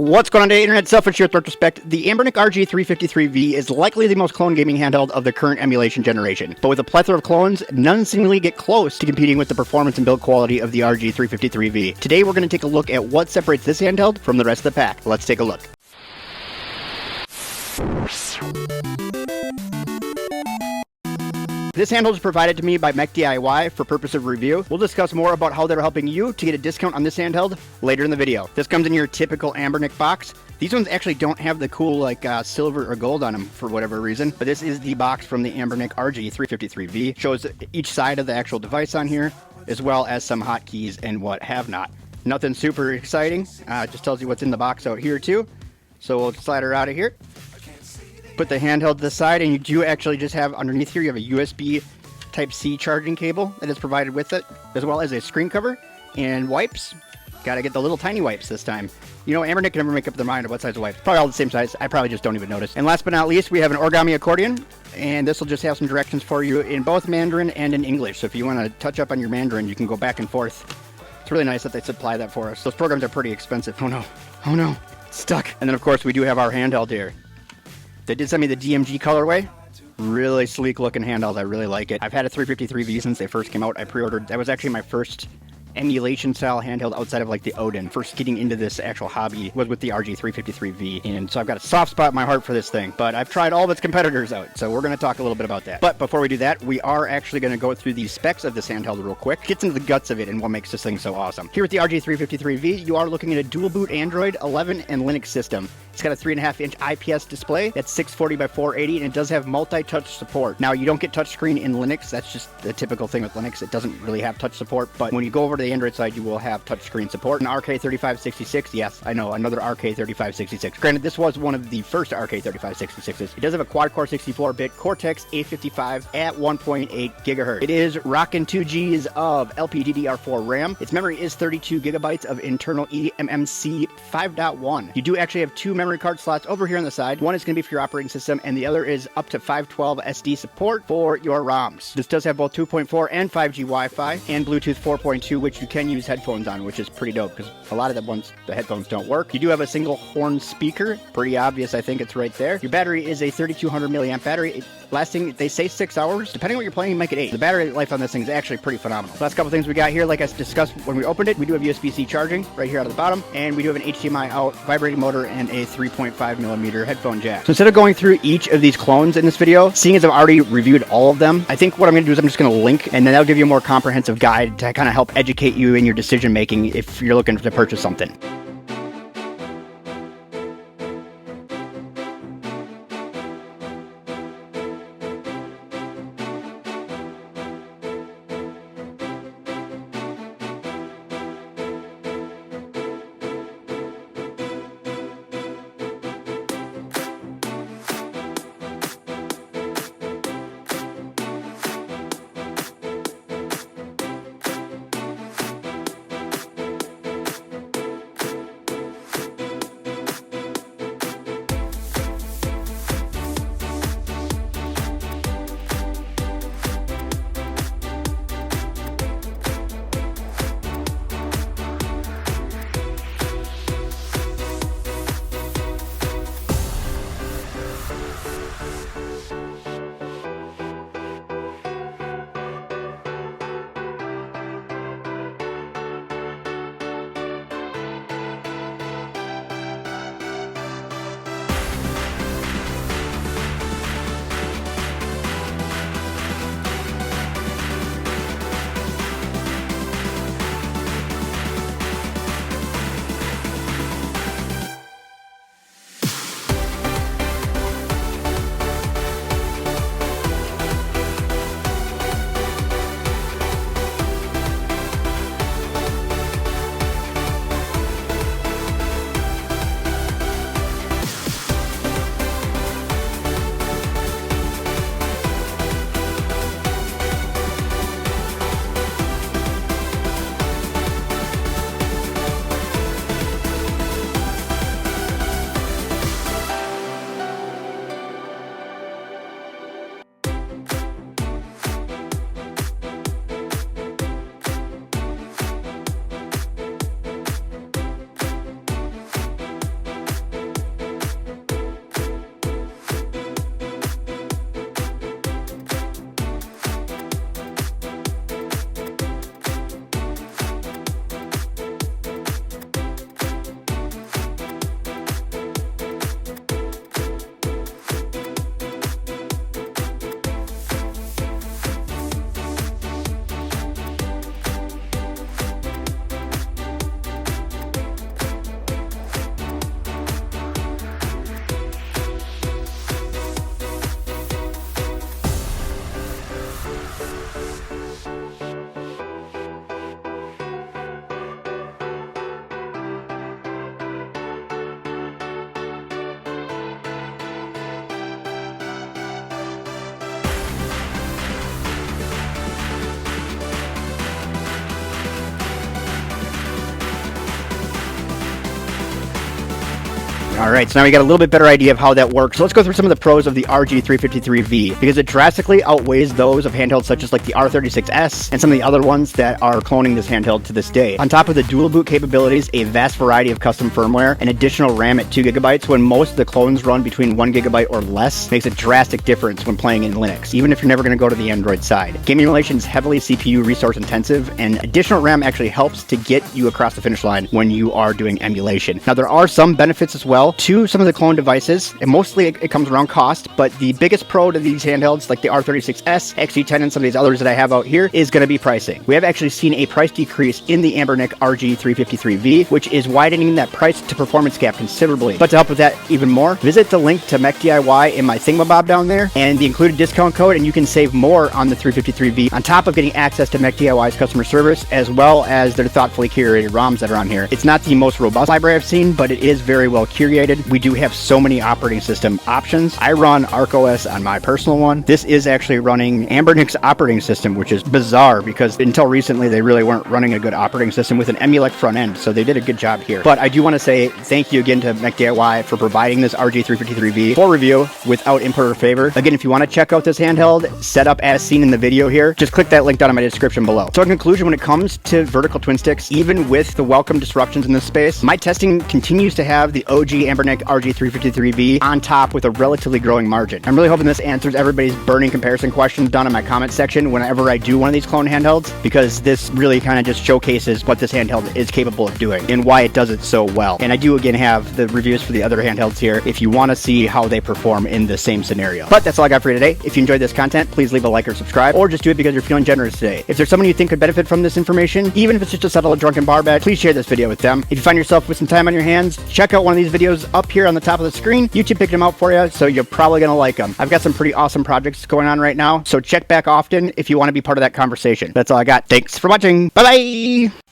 What's going on today, Internet Selfish here with retrospect. The Anbernic RG353V is likely the most cloned gaming handheld of the current emulation generation. But with a plethora of clones, none seemingly get close to competing with the performance and build quality of the RG353V. Today we're going to take a look at what separates this handheld from the rest of the pack. Let's take a look. This handheld is provided to me by Mech DIY for purpose of review. We'll discuss more about how they're helping you to get a discount on this handheld later in the video. This comes in your typical Anbernic box. These ones actually don't have the cool silver or gold on them for whatever reason, but this is the box from the Anbernic RG353V. Shows each side of the actual device on here, as well as some hotkeys and what have not. Nothing super exciting, just tells you what's in the box out here too. So we'll slide her out of here. Put the handheld to the side, and you do actually just have underneath here, you have a USB Type-C charging cable that is provided with it, as well as a screen cover and wipes. Gotta get the little tiny wipes this time. You know, Anbernic can never make up their mind on what size of wipes. Probably all the same size. I probably just don't even notice. And last but not least, we have an origami accordion, and this will just have some directions for you in both Mandarin and in English. So if you want to touch up on your Mandarin, you can go back and forth. It's really nice that they supply that for us. Those programs are pretty expensive. Oh no. Oh no. It's stuck. And then of course we do have our handheld here. They did send me the DMG colorway. Really sleek looking handheld. I really like it. I've had a 353V since they first came out. I pre-ordered. That was actually my first emulation style handheld outside of like the Odin. First getting into this actual hobby was with the RG353V, and so I've got a soft spot in my heart for this thing, but I've tried all of its competitors out, so we're going to talk a little bit about that. But before we do that, we are actually going to go through the specs of this handheld real quick, gets into the guts of it and what makes this thing so awesome. Here with the RG353V, you are looking at a dual boot Android 11 and Linux system. It's got a 3.5-inch IPS display that's 640 by 480, and it does have multi-touch support. Now, you don't get touchscreen in Linux. That's just the typical thing with Linux. It doesn't really have touch support, but when you go over to the Android side, you will have touchscreen support. An RK3566, yes, I know, another RK3566. Granted, this was one of the first RK3566s. It does have a quad-core 64-bit Cortex A55 at 1.8 gigahertz. It is rocking 2 Gs of LPDDR4 RAM. Its memory is 32 gigabytes of internal eMMC 5.1. You do actually have two memory card slots over here on the side. One is going to be for your operating system, and the other is up to 512 SD support for your ROMs. This does have both 2.4 and 5G Wi-Fi and Bluetooth 4.2, which you can use headphones on, which is pretty dope because a lot of the headphones don't work. You do have a single horn speaker. Pretty obvious, I think it's right there. Your battery is a 3200 milliamp battery. Lasting, they say 6 hours. Depending on what you're playing, you might get 8. The battery life on this thing is actually pretty phenomenal. Last couple things we got here, like I discussed when we opened it, we do have USB-C charging right here out of the bottom, and we do have an HDMI out, vibrating motor, and a 3.5 millimeter headphone jack. So instead of going through each of these clones in this video, seeing as I've already reviewed all of them, I think what I'm going to do is I'm just going to link, and then that'll give you a more comprehensive guide to kind of help educate you in your decision making if you're looking to purchase something. All right, so now we got a little bit better idea of how that works. So let's go through some of the pros of the RG353V, because it drastically outweighs those of handhelds such as like the R36S and some of the other ones that are cloning this handheld to this day. On top of the dual boot capabilities, a vast variety of custom firmware, and additional RAM at 2 gigabytes when most of the clones run between 1 gigabyte or less makes a drastic difference when playing in Linux, even if you're never going to go to the Android side. Game emulation is heavily CPU resource intensive, and additional RAM actually helps to get you across the finish line when you are doing emulation. Now, there are some benefits as well to some of the clone devices, and mostly it comes around cost, but the biggest pro to these handhelds, like the R36S, XG10, and some of these others that I have out here, is going to be pricing. We have actually seen a price decrease in the Anbernic RG353V, which is widening that price to performance gap considerably. But to help with that even more, visit the link to Mech DIY in my thingamabob down there, and the included discount code, and you can save more on the 353V, on top of getting access to Mech DIY's customer service, as well as their thoughtfully curated ROMs that are on here. It's not the most robust library I've seen, but it is very well curated. We do have so many operating system options. I run ArcOS on my personal one. This is actually running Anbernic's operating system, which is bizarre because until recently they really weren't running a good operating system with an Emulate front end, so they did a good job here. But I do want to say thank you again to Mech DIY for providing this RG353V for review without input or favor. Again, if you want to check out this handheld set up as seen in the video here, just click that link down in my description below. So in conclusion, when it comes to vertical twin sticks, even with the welcome disruptions in this space, my testing continues to have the OG Anbernic RG353V on top with a relatively growing margin. I'm really hoping this answers everybody's burning comparison questions down in my comment section whenever I do one of these clone handhelds, because this really kind of just showcases what this handheld is capable of doing and why it does it so well. And I do again have the reviews for the other handhelds here if you want to see how they perform in the same scenario. But that's all I got for you today. If you enjoyed this content, please leave a like or subscribe, or just do it because you're feeling generous today. If there's someone you think could benefit from this information, even if it's just to settle a drunken bar bet, please share this video with them. If you find yourself with some time on your hands, check out one of these videos up here on the top of the screen. YouTube picked them out for you, so you're probably going to like them. I've got some pretty awesome projects going on right now, so check back often if you want to be part of that conversation. That's all I got. Thanks for watching. Bye-bye!